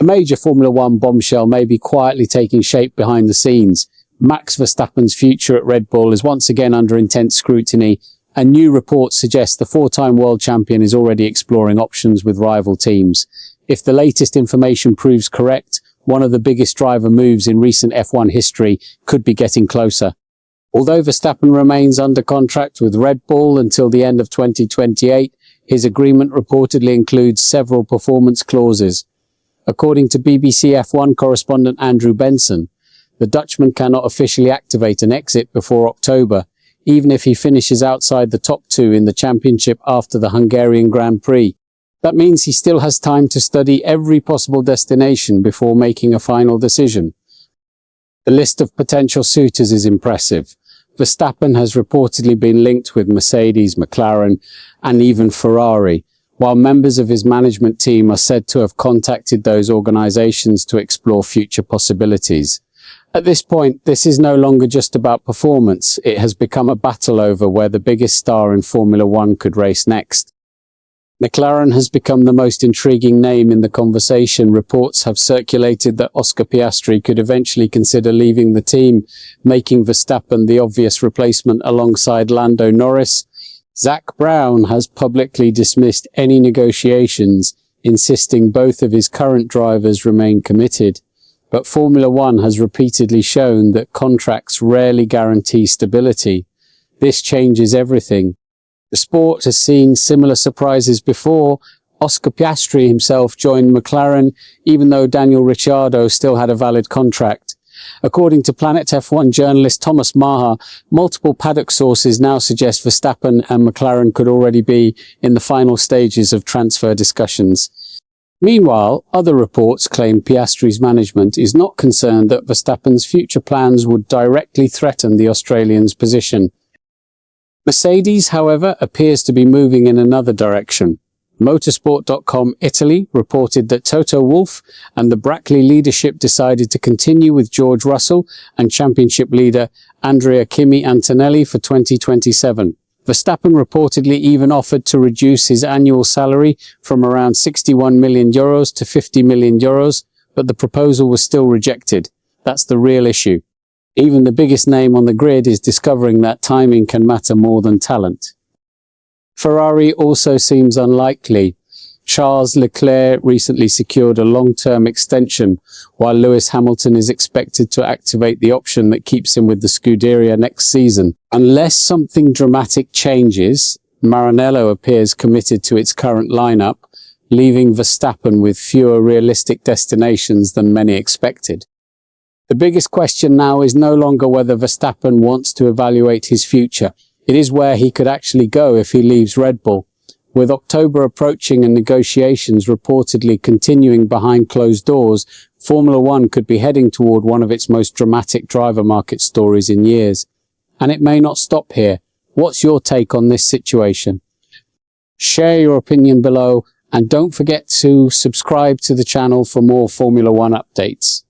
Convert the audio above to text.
A major Formula One bombshell may be quietly taking shape behind the scenes. Max Verstappen's future at Red Bull is once again under intense scrutiny, and new reports suggest the four-time world champion is already exploring options with rival teams. If the latest information proves correct, one of the biggest driver moves in recent F1 history could be getting closer. Although Verstappen remains under contract with Red Bull until the end of 2028, his agreement reportedly includes several performance clauses. According to BBC F1 correspondent Andrew Benson, the Dutchman cannot officially activate an exit before October, even if he finishes outside the top two in the championship after the Hungarian Grand Prix. That means he still has time to study every possible destination before making a final decision. The list of potential suitors is impressive. Verstappen has reportedly been linked with Mercedes, McLAREN, and even Ferrari, while members of his management team are said to have contacted those organizations to explore future possibilities. At this point, this is no longer just about performance. It has become a battle over where the biggest star in Formula One could race next. McLaren has become the most intriguing name in the conversation. Reports have circulated that Oscar Piastri could eventually consider leaving the team, making Verstappen the obvious replacement alongside Lando Norris. Zak Brown has publicly dismissed any negotiations, insisting both of his current drivers remain committed. But Formula One has repeatedly shown that contracts rarely guarantee stability. This changes everything. The sport has seen similar surprises before. Oscar Piastri himself joined McLaren, even though Daniel Ricciardo still had a valid contract. According to Planet F1 journalist Thomas Maher, multiple paddock sources now suggest Verstappen and McLaren could already be in the final stages of transfer discussions. Meanwhile, other reports claim Piastri's management is not concerned that Verstappen's future plans would directly threaten the Australian's position. Mercedes, however, appears to be moving in another direction. Motorsport.com Italy reported that Toto Wolff and the Brackley leadership decided to continue with George Russell and championship leader Andrea Kimi Antonelli for 2027. Verstappen reportedly even offered to reduce his annual salary from around €61 million to €50 million, but the proposal was still rejected. That's the real issue. Even the biggest name on the grid is discovering that timing can matter more than talent. Ferrari also seems unlikely. Charles Leclerc recently secured a long-term extension, while Lewis Hamilton is expected to activate the option that keeps him with the Scuderia next season. Unless something dramatic changes, Maranello appears committed to its current lineup, leaving Verstappen with fewer realistic destinations than many expected. The biggest question now is no longer whether Verstappen wants to evaluate his future. It is where he could actually go if he leaves Red Bull. With October approaching and negotiations reportedly continuing behind closed doors, Formula One could be heading toward one of its most dramatic driver market stories in years. And it may not stop here. What's your take on this situation? Share your opinion below, and don't forget to subscribe to the channel for more Formula One updates.